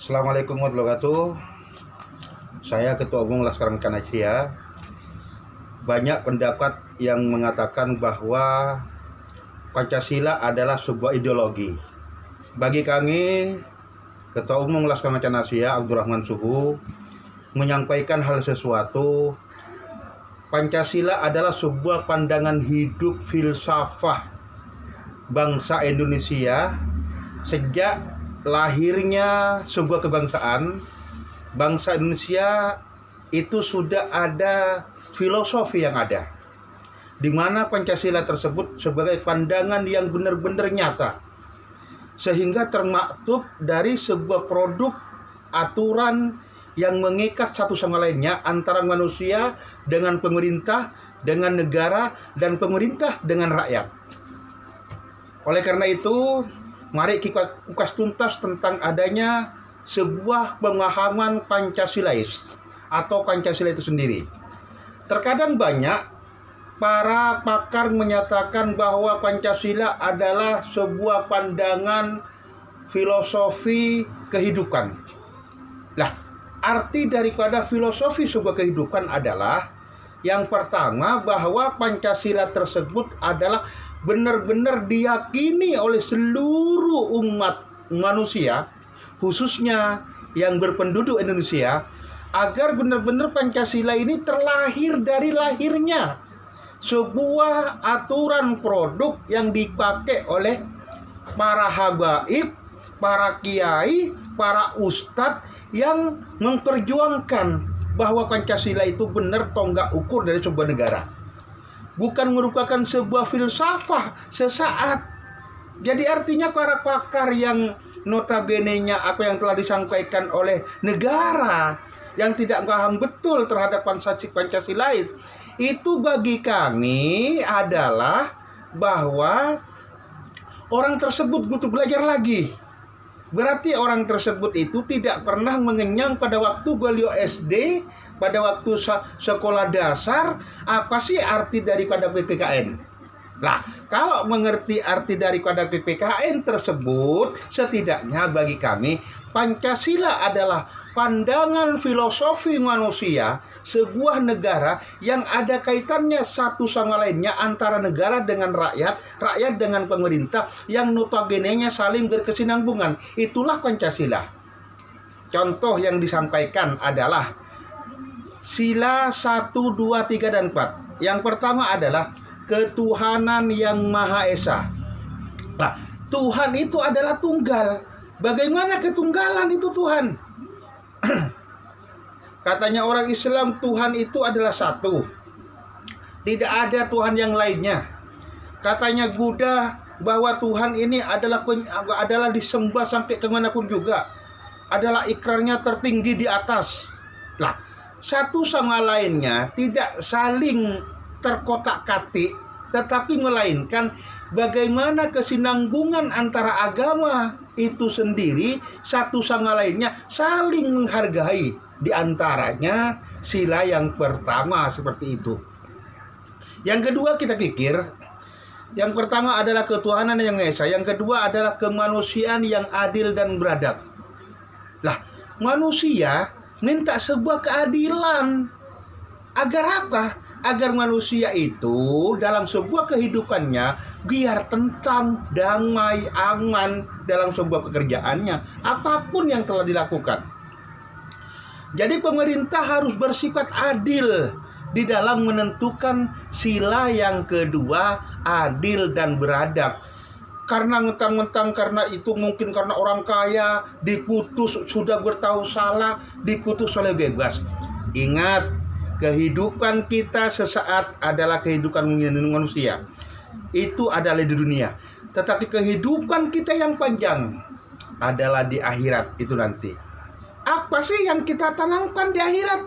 Assalamualaikum warahmatullahi wabarakatuh. Saya Ketua Umum Laskar Mekanis Asia. Banyak pendapat yang mengatakan bahwa Pancasila adalah sebuah ideologi. Bagi kami, Ketua Umum Laskar Mekanis Asia Abdurrahman Suhu menyampaikan hal sesuatu. Pancasila adalah sebuah pandangan hidup filsafah bangsa Indonesia sejak lahirnya sebuah kebangsaan. Bangsa Indonesia itu sudah ada filosofi yang ada, di mana Pancasila tersebut sebagai pandangan yang benar-benar nyata, sehingga termaktub dari sebuah produk aturan yang mengikat satu sama lainnya antara manusia dengan pemerintah, dengan negara, dan pemerintah dengan rakyat. Oleh karena itu, mari kita kupas tuntas tentang adanya sebuah pemahaman Pancasilais atau Pancasila itu sendiri. Terkadang banyak para pakar menyatakan bahwa Pancasila adalah sebuah pandangan filosofi kehidupan. Nah, arti daripada filosofi sebuah kehidupan adalah yang pertama bahwa Pancasila tersebut adalah benar-benar diyakini oleh seluruh umat manusia, khususnya yang berpenduduk Indonesia, agar benar-benar Pancasila ini terlahir dari lahirnya sebuah aturan produk yang dipakai oleh para habaib, para kiai, para ustadz yang memperjuangkan bahwa Pancasila itu benar tonggak ukur dari sebuah negara, bukan merupakan sebuah filsafah sesaat. Jadi artinya para pakar yang notabene-nya apa yang telah disampaikan oleh negara yang tidak paham betul terhadap Pancasila itu bagi kami adalah bahwa orang tersebut butuh belajar lagi. Berarti orang tersebut itu tidak pernah mengenyang pada waktu beliau SD, pada waktu sekolah dasar, apa sih arti daripada PPKN. Nah, kalau mengerti arti daripada PPKN tersebut, setidaknya bagi kami, Pancasila adalah pandangan filosofi manusia sebuah negara yang ada kaitannya satu sama lainnya antara negara dengan rakyat, rakyat dengan pemerintah yang notabene-nya saling berkesinambungan. Itulah Pancasila. Contoh yang disampaikan adalah sila 1, 2, 3, dan 4. Yang pertama adalah ketuhanan yang Maha Esa. Nah, Tuhan itu adalah tunggal. Bagaimana ketunggalan itu Tuhan? Katanya orang Islam, Tuhan itu adalah satu, tidak ada Tuhan yang lainnya. Katanya Buddha bahwa Tuhan ini adalah disembah sampai kemanapun juga, adalah ikrarnya tertinggi di atas. Nah, satu sama lainnya tidak saling terkotak-katik, tetapi melainkan bagaimana kesinambungan antara agama itu sendiri satu sama lainnya saling menghargai. Di antaranya sila yang pertama seperti itu. Yang kedua kita pikir, yang pertama adalah ketuhanan yang Esa, yang kedua adalah kemanusiaan yang adil dan beradab. Lah, manusia minta sebuah keadilan. Agar apa? Agar manusia itu dalam sebuah kehidupannya biar tentram, damai, aman dalam sebuah pekerjaannya, apapun yang telah dilakukan. Jadi pemerintah harus bersifat adil di dalam menentukan sila yang kedua, adil dan beradab. Karena mentang-mentang karena itu mungkin karena orang kaya diputus sudah bertahu salah, diputus oleh bebas. Ingat, kehidupan kita sesaat adalah kehidupan manusia. Itu adalah di dunia. Tetapi kehidupan kita yang panjang adalah di akhirat itu nanti. Apa sih yang kita tanamkan di akhirat?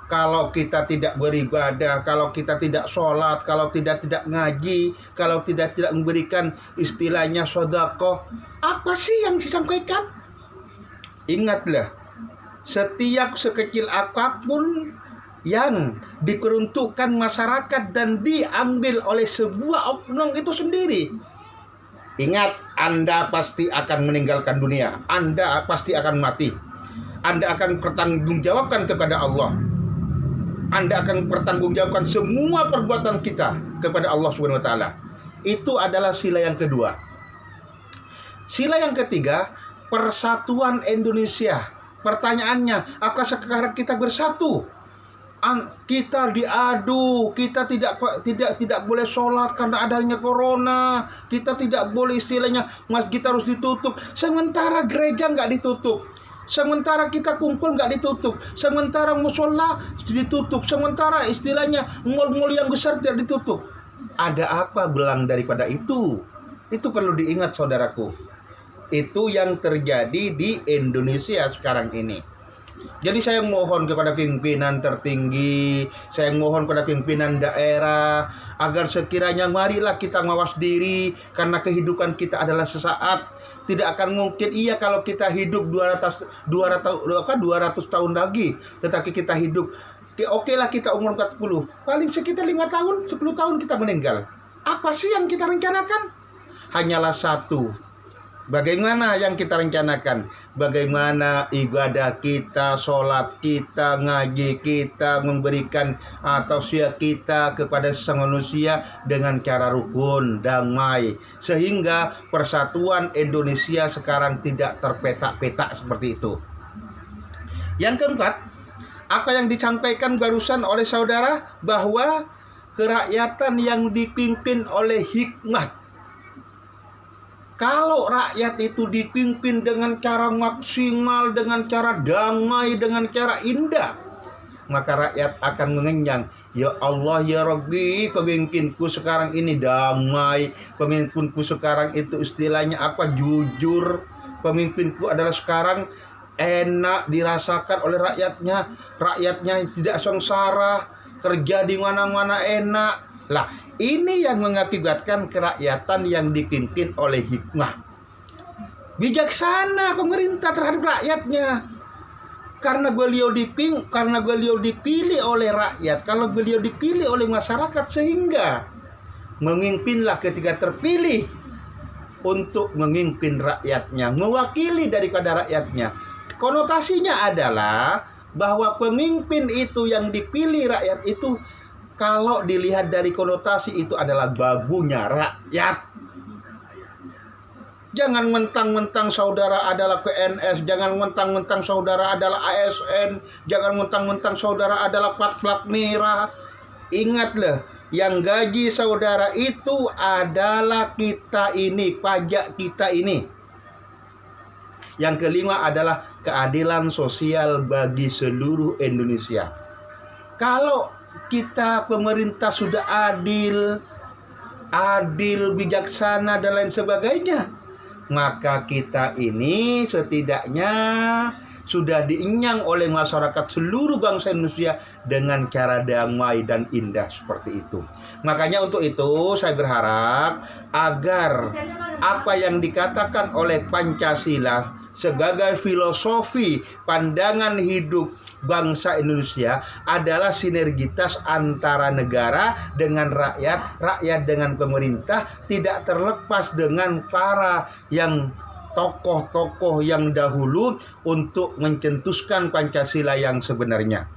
Kalau kita tidak beribadah, kalau kita tidak sholat, kalau tidak ngaji, kalau tidak memberikan istilahnya sedekah, apa sih yang disampaikan? Ingatlah, setiap sekecil apapun yang diperuntukkan masyarakat dan diambil oleh sebuah oknum itu sendiri, ingat, Anda pasti akan meninggalkan dunia, Anda pasti akan mati. Anda akan pertanggungjawabkan kepada Allah. Anda akan pertanggungjawabkan semua perbuatan kita kepada Allah Subhanahu wa taala. Itu adalah sila yang kedua. Sila yang ketiga, persatuan Indonesia. Pertanyaannya, apakah sekarang kita bersatu? Kita diadu, kita tidak boleh sholat karena adanya corona. Kita tidak boleh, istilahnya masjid harus ditutup. Sementara gereja nggak ditutup. Sementara kita kumpul nggak ditutup. Sementara musola ditutup. Sementara istilahnya mal-mal yang besar tidak ditutup. Ada apa belang daripada itu? Itu perlu diingat saudaraku. Itu yang terjadi di Indonesia sekarang ini. Jadi saya mohon kepada pimpinan tertinggi, saya mohon kepada pimpinan daerah, agar sekiranya marilah kita mawas diri, karena kehidupan kita adalah sesaat. Tidak akan mungkin kalau kita hidup 200 tahun lagi, tetapi kita hidup, oke lah kita umur 40, paling sekitar 5 tahun, 10 tahun kita meninggal. Apa sih yang kita rencanakan? Hanyalah satu. Bagaimana yang kita rencanakan? Bagaimana ibadah kita, sholat kita, ngaji kita, memberikan tausiah kita kepada sesama manusia dengan cara rukun, damai, sehingga persatuan Indonesia sekarang tidak terpetak-petak seperti itu. Yang keempat, apa yang disampaikan barusan oleh saudara, bahwa kerakyatan yang dipimpin oleh hikmah. Kalau rakyat itu dipimpin dengan cara maksimal, dengan cara damai, dengan cara indah, maka rakyat akan mengenyang. Ya Allah, ya Rabbi, pemimpinku sekarang ini damai, pemimpinku sekarang itu istilahnya apa? Jujur. Pemimpinku adalah sekarang enak dirasakan oleh rakyatnya. Rakyatnya tidak sengsara, kerja di mana-mana enak. Lah, ini yang mengakibatkan kerakyatan yang dipimpin oleh hikmah. Bijaksana pemerintah terhadap rakyatnya. Karena beliau dipilih oleh rakyat, kalau beliau dipilih oleh masyarakat, sehingga memimpinlah ketika terpilih untuk memimpin rakyatnya, mewakili daripada rakyatnya. Konotasinya adalah bahwa pemimpin itu yang dipilih rakyat itu, kalau dilihat dari konotasi, itu adalah babunya rakyat. Jangan mentang-mentang saudara adalah PNS, jangan mentang-mentang saudara adalah ASN, jangan mentang-mentang saudara adalah plat merah. Ingatlah, yang gaji saudara itu adalah kita ini, pajak kita ini. Yang kelima adalah keadilan sosial bagi seluruh Indonesia. Kalau kita pemerintah sudah adil, bijaksana dan lain sebagainya, maka kita ini setidaknya sudah dienyang oleh masyarakat seluruh bangsa Indonesia dengan cara damai dan indah seperti itu. Makanya untuk itu saya berharap agar apa yang dikatakan oleh Pancasila sebagai filosofi pandangan hidup bangsa Indonesia adalah sinergitas antara negara dengan rakyat, rakyat dengan pemerintah, tidak terlepas dengan para yang tokoh-tokoh yang dahulu untuk mencetuskan Pancasila yang sebenarnya.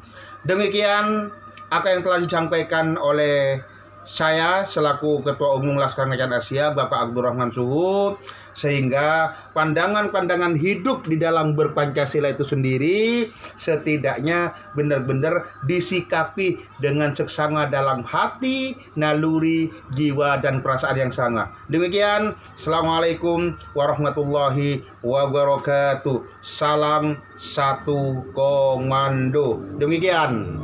Demikian apa yang telah disampaikan oleh saya selaku Ketua Umum Laskar Kerajaan Asia, Bapak Abdurrahman Suhud, sehingga pandangan-pandangan hidup di dalam berpancasila itu sendiri setidaknya benar-benar disikapi dengan seksama dalam hati, naluri, jiwa, dan perasaan yang sama. Demikian, Assalamualaikum warahmatullahi wabarakatuh. Salam satu komando. Demikian.